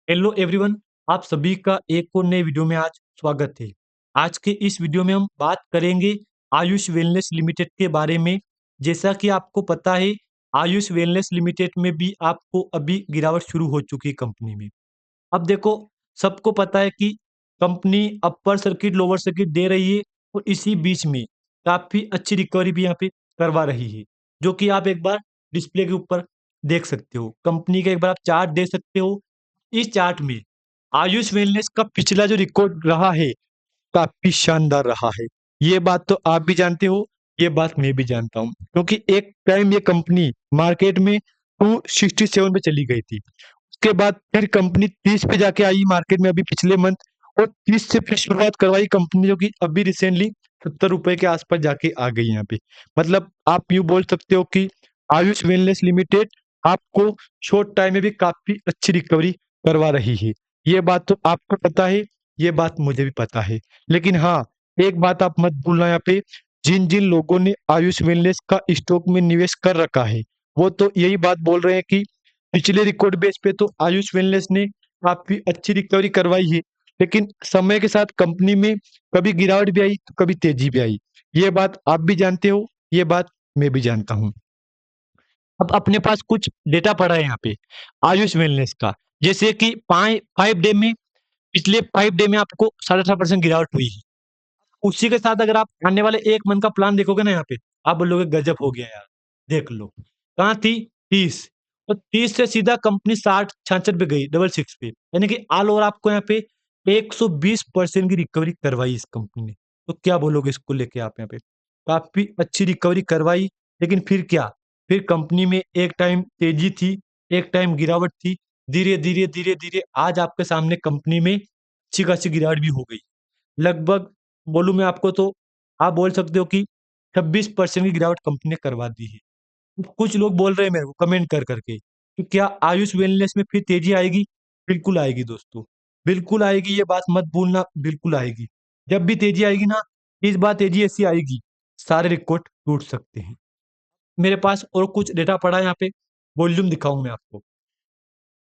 Hello everyone. आप सभी का एक और नए वीडियो में आज स्वागत है। आज के इस वीडियो में हम बात करेंगे आयुष वेलनेस लिमिटेड के बारे में। जैसा कि आपको पता है, आयुष वेलनेस लिमिटेड में भी आपको अभी गिरावट शुरू हो चुकी है कंपनी में। अब देखो, सबको पता है कि company upper circuit lower circuit दे रही है और इसी बीच में काफी अच्छी रिकवरी भी यहाँ पे करवा रही है, जो कि आप एक बार डिस्प्ले के ऊपर देख सकते हो। कंपनी का एक बार आप चार्ट देख सकते हो। इस चार्ट में आयुष वेलनेस का पिछला जो रिकॉर्ड रहा है काफी शानदार रहा है। ये बात तो आप भी जानते हो, ये बात मैं भी जानता हूँ, क्योंकि एक टाइम ये कंपनी मार्केट में 267 पे चली गई थी। उसके बाद फिर कंपनी 30 पे जाके आई मार्केट में अभी पिछले मंथ, और 30 से फिर शुरुआत करवाई कंपनी, जो कि अभी रिसेंटली 70 रुपए के आसपास जाके आ गई यहाँ पे। मतलब आप यूँ बोल सकते हो कि आयुष वेलनेस लिमिटेड आपको शॉर्ट टाइम में भी काफी अच्छी रिकवरी करवा रही है। ये बात तो आपको पता है, ये बात मुझे भी पता है। लेकिन हाँ, एक बात आप मत भूलना यहाँ पे, जिन जिन लोगों ने आयुष वेलनेस का स्टॉक में निवेश कर रखा है, वो तो यही बात बोल रहे हैं कि पिछले रिकॉर्ड बेस पे तो आयुष वेलनेस ने काफी अच्छी रिकवरी करवाई है। लेकिन समय के साथ कंपनी में कभी गिरावट भी आई तो कभी तेजी भी आई। ये बात आप भी जानते हो, ये बात मैं भी जानता हूँ। अब अपने पास कुछ डेटा पड़ा है यहाँ पे आयुष वेलनेस का। जैसे कि 5 डे में, पिछले 5 डे में आपको 18.5% गिरावट हुई है। उसी के साथ अगर आप आने वाले 1 मंथ का प्लान देखोगे ना यहाँ पे, आप बोलोगे गजब हो गया यार। देख लो, कहाँ थी 30, और 30 से सीधा कंपनी 60-66 पे गई, 66 पे। यानी कि ऑल ओवर आपको यहाँ पे 120% की रिकवरी करवाई इस कंपनी ने। तो क्या बोलोगे इसको लेके आप यहाँ पे? काफी अच्छी रिकवरी करवाई। लेकिन फिर क्या, फिर कंपनी में एक टाइम तेजी थी, एक टाइम गिरावट थी। धीरे धीरे धीरे धीरे आज आपके सामने कंपनी में अच्छी खासी गिरावट भी हो गई। लगभग बोलूँ मैं आपको तो आप बोल सकते हो कि 26% की गिरावट कंपनी ने करवा दी है। कुछ लोग बोल रहे हैं मेरे को कमेंट कर करके कि क्या आयुष वेलनेस में फिर तेजी आएगी? बिल्कुल आएगी दोस्तों, बिल्कुल आएगी। ये बात मत भूलना, बिल्कुल आएगी। जब भी तेजी आएगी ना, इस बार तेजी ऐसी आएगी, सारे रिकॉर्ड टूट सकते हैं। मेरे पास और कुछ डेटा पड़ा है यहाँ पे, वॉल्यूम दिखाऊं मैं आपको,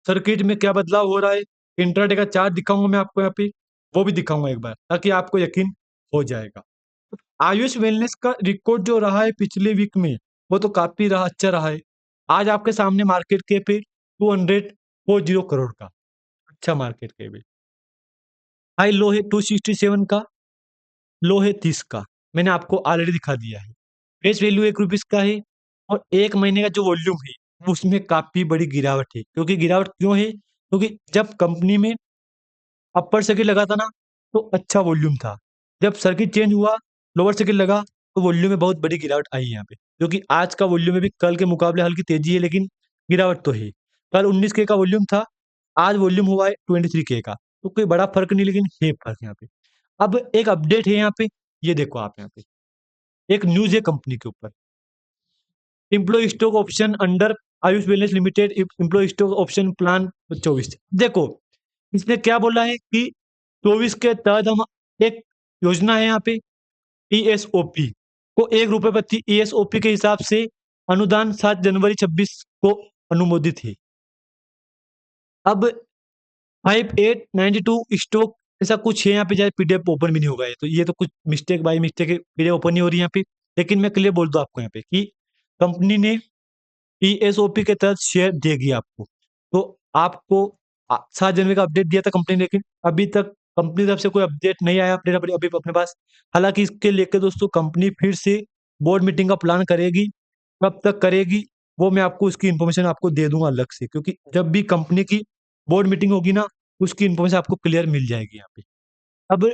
सर्किट में क्या बदलाव हो रहा है, इंट्राडे का चार्ट दिखाऊंगा मैं आपको यहाँ पे, वो भी दिखाऊंगा एक बार, ताकि आपको यकीन हो जाएगा। आयुष वेलनेस का रिकॉर्ड जो रहा है पिछले वीक में, वो तो काफी रहा, अच्छा रहा है। आज आपके सामने मार्केट कैप है 240 करोड़ का, अच्छा मार्केट कैप है। हाई लो है 267 का, लो है 30 का। मैंने आपको ऑलरेडी दिखा दिया है। फेस वैल्यू 1 रुपीज का है, और 1 महीने का जो वॉल्यूम है उसमें काफी बड़ी गिरावट है। क्योंकि गिरावट क्यों है? क्योंकि जब कंपनी में अपर सर्किट लगा था ना, तो अच्छा वॉल्यूम था। जब सर्किट चेंज हुआ, लोअर सर्किट लगा, तो वॉल्यूम में बहुत बड़ी गिरावट आई यहाँ पे। जो कि आज का वॉल्यूम में भी कल के मुकाबले हल्की तेजी है, लेकिन गिरावट तो है। कल 19 के का वॉल्यूम था, आज वॉल्यूम हुआ है 23 के का। तो कोई बड़ा फर्क नहीं, लेकिन है फर्क यहाँ पे। अब एक अपडेट है यहाँ पे, ये देखो आप यहाँ पे, एक न्यूज है कंपनी के ऊपर। Employ stock option under Ayush wellness limited, employ stock option plan 24। देखो, इसने क्या बोला है कि 24 के तहत हम एक योजना है यहाँ पे, ईएसओपी को 1 रुपए प्रति ईएसओपी के हिसाब से अनुदान 7 जनवरी 26 को अनुमोदित है। अब 5892 स्टॉक ऐसा कुछ है यहाँ पे, जाए पीडीएफ ओपन भी नहीं होगा। ये तो कुछ मिस्टेक बाय मिस्टेक है, पीडीएफ ओपन नहीं हो रही यहाँ पे। लेकिन मैं क्लियर बोल दूं आपको यहाँ पे कि कंपनी ने ईएसओपी के तहत शेयर देगी आपको। तो आपको 7 जनवरी का अपडेट दिया था कंपनी ने, लेकिन अभी तक कंपनी की तरफ से कोई अपडेट नहीं आया, अपडेट अभी अभी अपने पास। हालांकि इसके लेके दोस्तों कंपनी फिर से बोर्ड मीटिंग का प्लान करेगी। कब तक करेगी वो मैं आपको उसकी इन्फॉर्मेशन आपको दे दूंगा अलग से, क्योंकि जब भी कंपनी की बोर्ड मीटिंग होगी ना, उसकी इन्फॉर्मेशन आपको क्लियर मिल जाएगी यहाँ पे। अब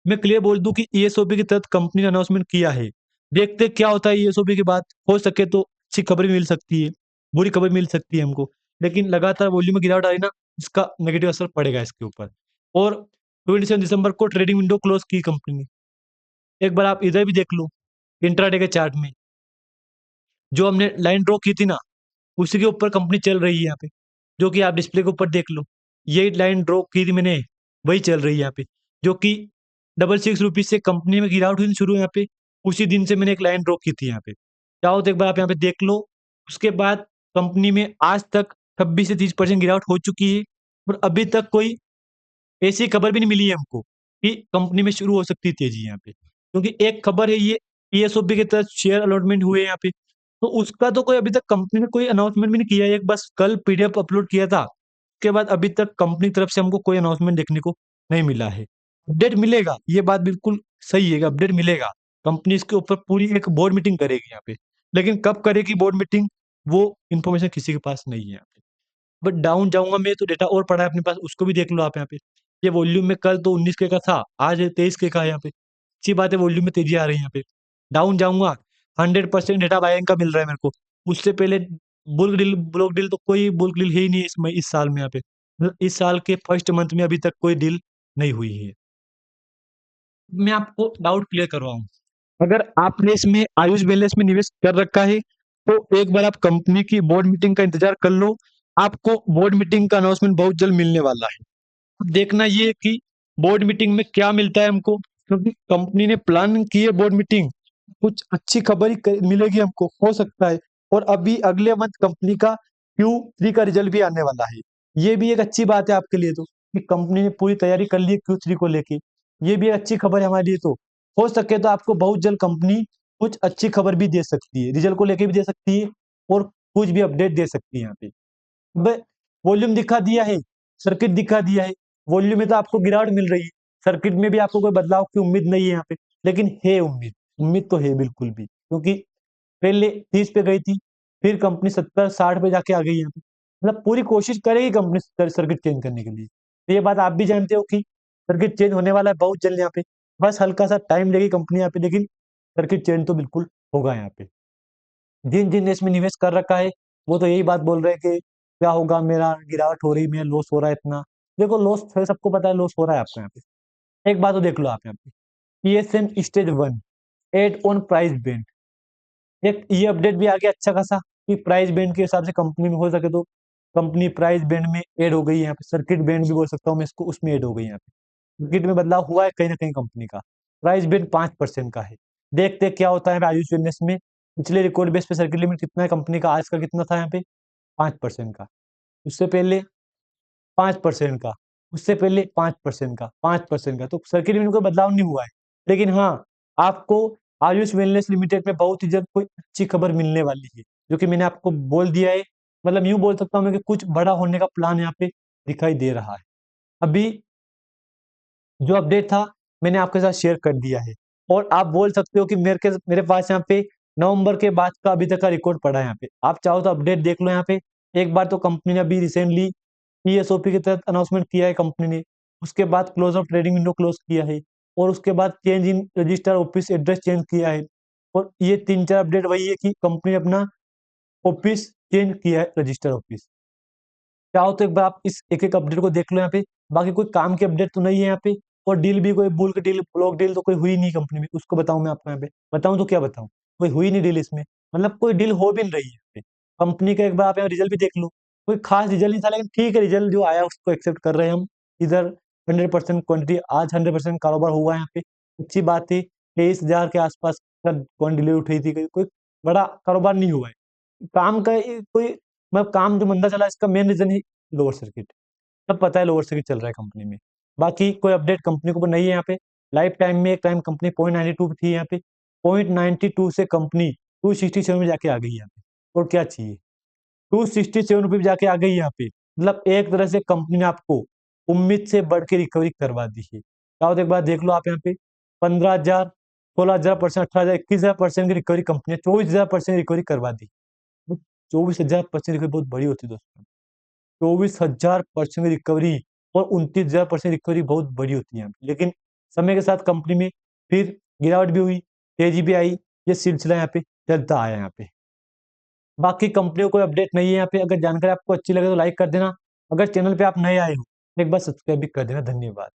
मैं क्लियर बोल दूं कि ईएसओपी के तहत कंपनी ने अनाउंसमेंट किया है। देखते क्या होता है ईएसओपी के बाद, हो सके तो अच्छी खबर भी मिल सकती है, बुरी खबर मिल सकती है हमको। लेकिन लगातार वॉल्यूम में गिरावट आ रही ना, इसका नेगेटिव असर पड़ेगा इसके ऊपर। और 27 दिसंबर को ट्रेडिंग विंडो क्लोज की कंपनी ने। एक बार आप इधर भी देख लो, इंट्राडे के चार्ट में जो हमने लाइन ड्रॉ की थी ना, उसी के ऊपर कंपनी चल रही है यहाँ पे, जो कि आप डिस्प्ले के ऊपर देख लो। यही लाइन ड्रॉ की थी मैंने, वही चल रही है यहाँ पे। जो कि 66 रुपीज से कंपनी में गिरावट हुई शुरू यहाँ पे, उसी दिन से मैंने एक लाइन ड्रॉ की थी यहाँ पे। चाहो तो एक बार आप यहाँ पे देख लो। उसके बाद कंपनी में आज तक 26 से 30% गिरावट हो चुकी है। और अभी तक कोई ऐसी खबर भी नहीं मिली है हमको कि कंपनी में शुरू हो सकती है तेजी यहाँ पे, क्योंकि एक खबर है ये ईएसओपी के तहत शेयर अलॉटमेंट हुए यहाँ पे, तो उसका तो कोई अभी तक कंपनी ने कोई अनाउंसमेंट भी नहीं किया है। एक बस कल पीडीएफ अपलोड किया था, उसके बाद अभी तक कंपनी की तरफ से हमको कोई अनाउंसमेंट देखने को नहीं मिला है। अपडेट मिलेगा, ये बात बिल्कुल सही है कि अपडेट मिलेगा। कंपनी इसके ऊपर पूरी एक बोर्ड मीटिंग करेगी यहाँ पे, लेकिन कब करेगी बोर्ड मीटिंग वो इन्फॉर्मेशन किसी के पास नहीं है यहाँ पे। बट डाउन जाऊँगा मैं तो डेटा और पड़ा है अपने पास, उसको भी देख लो आप यहाँ पे। ये वॉल्यूम में कल तो 19 के का था, आज 23 के का है यहाँ पे। अच्छी बात है, वॉल्यूम में तेज़ी आ रही है यहाँ पे। डाउन जाऊँगा, 100% डेटा बायिंग का मिल रहा है मेरे को। उससे पहले बुल्क डील ब्लॉक डील तो कोई बुल्क डील है ही नहीं इस साल में यहाँ पे। मतलब इस साल के फर्स्ट मंथ में अभी तक कोई डील नहीं हुई है। मैं आपको डाउट क्लियर करवाऊँ, अगर आपने इसमें आयुष वेलनेस में निवेश कर रखा है, तो एक बार आप कंपनी की बोर्ड मीटिंग का इंतज़ार कर लो। आपको बोर्ड मीटिंग का अनाउंसमेंट बहुत जल्द मिलने वाला है। अब देखना ये है कि बोर्ड मीटिंग में क्या मिलता है हमको, क्योंकि कंपनी ने प्लान की है बोर्ड मीटिंग, कुछ अच्छी खबर ही मिलेगी हमको, हो सकता है। और अभी अगले मंथ कंपनी का Q3 का रिजल्ट भी आने वाला है। ये भी एक अच्छी बात है आपके लिए तो, कि कंपनी ने पूरी तैयारी कर ली है Q3 को लेके। ये भी एक अच्छी खबर है हमारे लिए तो। हो सके तो आपको बहुत जल्द कंपनी कुछ अच्छी खबर भी दे सकती है, रिजल्ट को लेके भी दे सकती है और कुछ भी अपडेट दे सकती है यहाँ पे। ब वॉल्यूम दिखा दिया है, सर्किट दिखा दिया है। वॉल्यूम में तो आपको गिरावट मिल रही है, सर्किट में भी आपको कोई बदलाव की उम्मीद नहीं है यहाँ पे, लेकिन है उम्मीद, उम्मीद तो है बिल्कुल भी, क्योंकि पहले 30 पे गई थी, फिर कंपनी 70-60 पे जाके आ गई यहाँ पे। मतलब पूरी कोशिश करेगी कंपनी सर्किट चेंज करने के लिए। तो ये बात आप भी जानते हो कि सर्किट चेंज होने वाला है बहुत जल्द यहाँ पे। बस हल्का-सा टाइम लेगी कंपनी यहाँ पे, लेकिन सर्किट चेंज तो बिल्कुल होगा यहाँ पे। जिन जिन ने इसमें निवेश कर रखा है, वो तो यही बात बोल रहे हैं कि क्या होगा, मेरा गिरावट हो रही है, मेरा लॉस हो रहा है इतना। देखो लॉस फिर सबको पता है, लॉस हो रहा है आपको यहाँ पे। एक बात तो देख लो आप यहाँ पे, PSM stage 1 add on price band, एक ये अपडेट भी आ गया अच्छा खासा, कि प्राइस बैंड के हिसाब से कंपनी में हो सके तो कंपनी प्राइस बैंड में ऐड हो गई है यहाँ पे। सर्किट बैंड भी बोल सकता हूँ मैं इसको, उसमें ऐड हो गई है यहाँ पे। सर्किट में बदलाव हुआ है कहीं ना कहीं कंपनी का। प्राइस बैंड 5% का है। देखते हैं क्या होता है आयुष वेलनेस में। पिछले रिकॉर्ड बेस पे सर्किट लिमिट कितना है कंपनी का, आज का कितना था यहाँ पे, 5% का। उससे पहले 5% का, उससे पहले 5% का, 5% का, तो सर्किट में कोई बदलाव नहीं हुआ है। लेकिन हाँ, आपको आयुष वेलनेस लिमिटेड में बहुत ही जल्द कोई अच्छी खबर मिलने वाली है, जो कि मैंने आपको बोल दिया है। मतलब यूँ बोल सकता हूँ मैं कि कुछ बड़ा होने का प्लान यहाँ पे दिखाई दे रहा है। अभी जो अपडेट था मैंने आपके साथ शेयर कर दिया है, और आप बोल सकते हो कि मेरे पास यहाँ पे नवंबर के बाद का अभी तक का रिकॉर्ड पड़ा है यहाँ पे। आप चाहो तो अपडेट देख लो यहाँ पे। एक बार तो कंपनी ने अभी रिसेंटली ईएसओपी के तहत अनाउंसमेंट किया है कंपनी ने, उसके बाद close of trading window close किया है, और उसके बाद change in register office address change किया है। और ये 3-4 अपडेट वही है कि कंपनी ने अपना ऑफिस चेंज किया है, रजिस्टर ऑफिस। चाहो तो एक बार आप इस एक-एक अपडेट को देख लो यहाँ पे। बाकी कोई काम की अपडेट तो नहीं है यहाँ पे, और डील भी कोई बुल्क डील, ब्लॉक डील तो कोई हुई नहीं कंपनी में। उसको बताऊँ मैं आपको यहाँ पे? बताऊँ तो क्या बताऊँ? कोई हुई नहीं डील इसमें। मतलब कोई डील हो भी नहीं रही है यहाँ पे। कंपनी का एक बार आप यहाँ रिजल्ट भी देख लो। कोई खास रिजल्ट नहीं था, लेकिन ठीक है, रिजल्ट जो आया उसको एक्सेप्ट कर रहे हैं हम। इधर 100% क्वांटिटी, आज 100% कारोबार हुआ है यहाँ पे। अच्छी बात है, 23,000 के आसपास का क्वांटिटी डिलीवरी उठी थी। कोई बड़ा कारोबार नहीं हुआ है। काम का कोई मतलब काम जो मंदा चला, इसका मेन रीज़न ही लोअर सर्किट। सब पता है लोअर सर्किट चल रहा है कंपनी में। बाकी कोई अपडेट कंपनी के ऊपर नहीं है यहाँ पे। लाइफ टाइम में एक टाइम कंपनी 0.92 पे थी यहाँ पे। 0.92 से कंपनी 267 में जाके आ गई यहाँ पे। और क्या चाहिए? 267 रुपए पे जाके आ गई यहाँ पे। मतलब एक तरह से कंपनी ने आपको उम्मीद से बढ़ के रिकवरी करवा दी है। चाहो तो एक बार देख लो आप यहाँ पे, 15,000, 16,000%, 18,000, 21,000% की रिकवरी कंपनी ने 24,000% रिकवरी करवा दी। 24,000% रिकवरी बहुत बड़ी होती है दोस्तों। 24,000% रिकवरी और 29,000% रिकवरी बहुत बड़ी होती है। लेकिन समय के साथ कंपनी में फिर गिरावट भी हुई, तेजी भी आई। ये सिलसिला यहाँ पे चलता आया यहाँ पे। बाकी कंपनी को कोई अपडेट नहीं है यहाँ पे। अगर जानकारी आपको अच्छी लगे तो लाइक कर देना। अगर चैनल पे आप नए आए हो, एक बार सब्सक्राइब भी कर देना। धन्यवाद।